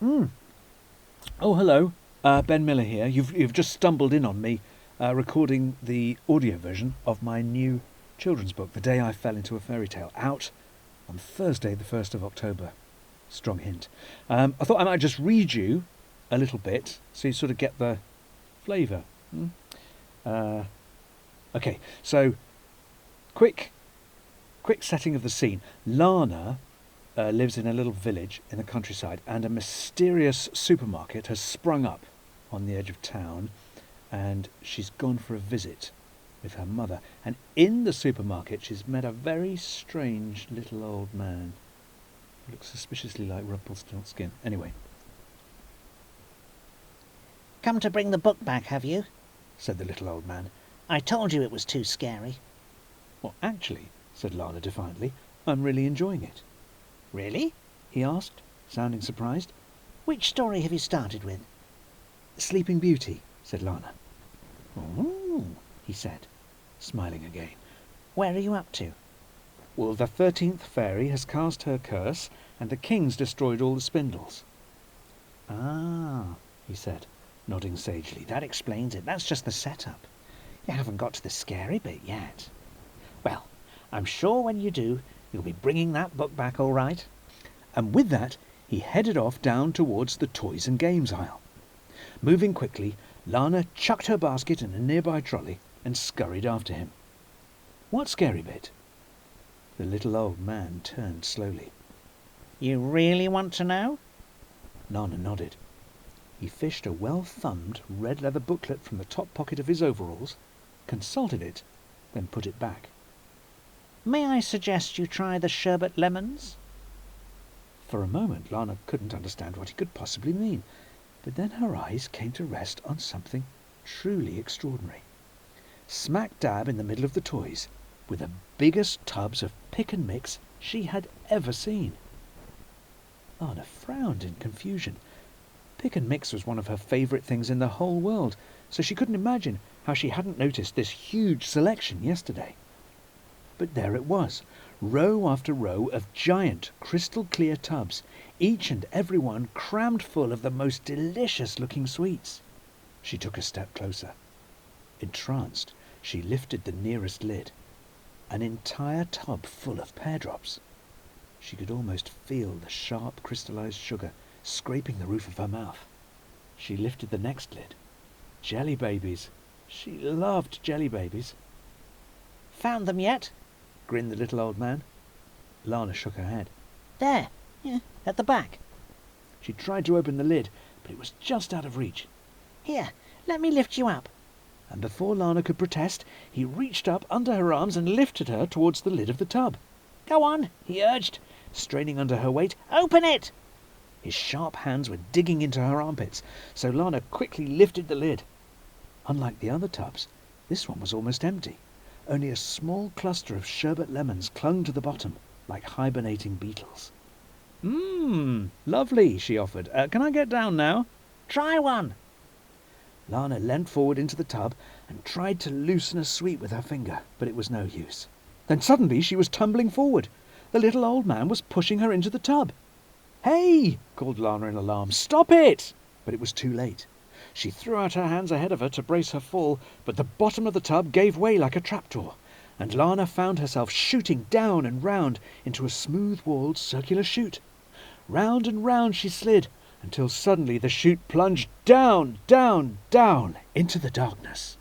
Mm. Oh, hello. Ben Miller here. You've just stumbled in on me recording the audio version of my new children's book, The Day I Fell into a Fairy Tale, out on Thursday, the 1st of October. Strong hint. I thought I might just read you a little bit so you sort of get the flavour. Uh, okay, so quick setting of the scene. Lana lives in a little village in the countryside, and a mysterious supermarket has sprung up on the edge of town, and she's gone for a visit with her mother. And in the supermarket, she's met a very strange little old man who looks suspiciously like Rumpelstiltskin. Anyway, Come to bring the book back, have you? said the little old man. I told you it was too scary. Well, actually, said Lana defiantly, I'm really enjoying it. Really? He asked, sounding surprised. Which story have you started with? Sleeping Beauty, said Lana. Oh, he said, smiling again. Where are you up to? Well, the 13th fairy has cast her curse, and the king's destroyed all the spindles. Ah, he said, nodding sagely. That explains it. That's just the setup. You haven't got to the scary bit yet. Well, I'm sure when you do, you'll be bringing that book back all right. And with that, he headed off down towards the toys and games aisle. Moving quickly, Lana chucked her basket in a nearby trolley and scurried after him. What scary bit? The little old man turned slowly. You really want to know? Lana nodded. He fished a well-thumbed red leather booklet from the top pocket of his overalls, consulted it, then put it back. May I suggest you try the sherbet lemons? For a moment, Lana couldn't understand what he could possibly mean, but then her eyes came to rest on something truly extraordinary. Smack dab in the middle of the toys were the biggest tubs of pick and mix she had ever seen. Lana frowned in confusion. Pick and mix was one of her favourite things in the whole world, so she couldn't imagine how she hadn't noticed this huge selection yesterday. But there it was, row after row of giant crystal-clear tubs, each and every one crammed full of the most delicious-looking sweets. She took a step closer. Entranced, she lifted the nearest lid. An entire tub full of pear drops. She could almost feel the sharp crystallized sugar scraping the roof of her mouth. She lifted the next lid. Jelly babies. She loved jelly babies. Found them yet? Grinned the little old man. Lana shook her head. There, at the back. She tried to open the lid, but it was just out of reach. Here, let me lift you up. And before Lana could protest, he reached up under her arms and lifted her towards the lid of the tub. Go on, he urged, straining under her weight. Open it! His sharp hands were digging into her armpits, so Lana quickly lifted the lid. Unlike the other tubs, this one was almost empty. Only a small cluster of sherbet lemons clung to the bottom, like hibernating beetles. Lovely, she offered. Can I get down now? Try one. Lana leant forward into the tub and tried to loosen a sweet with her finger, but it was no use. Then suddenly she was tumbling forward. The little old man was pushing her into the tub. "Hey!" called Lana in alarm. "Stop it!" But it was too late. She threw out her hands ahead of her to brace her fall, but the bottom of the tub gave way like a trapdoor, and Lana found herself shooting down and round into a smooth-walled circular chute. Round and round she slid, until suddenly the chute plunged down, down, down into the darkness.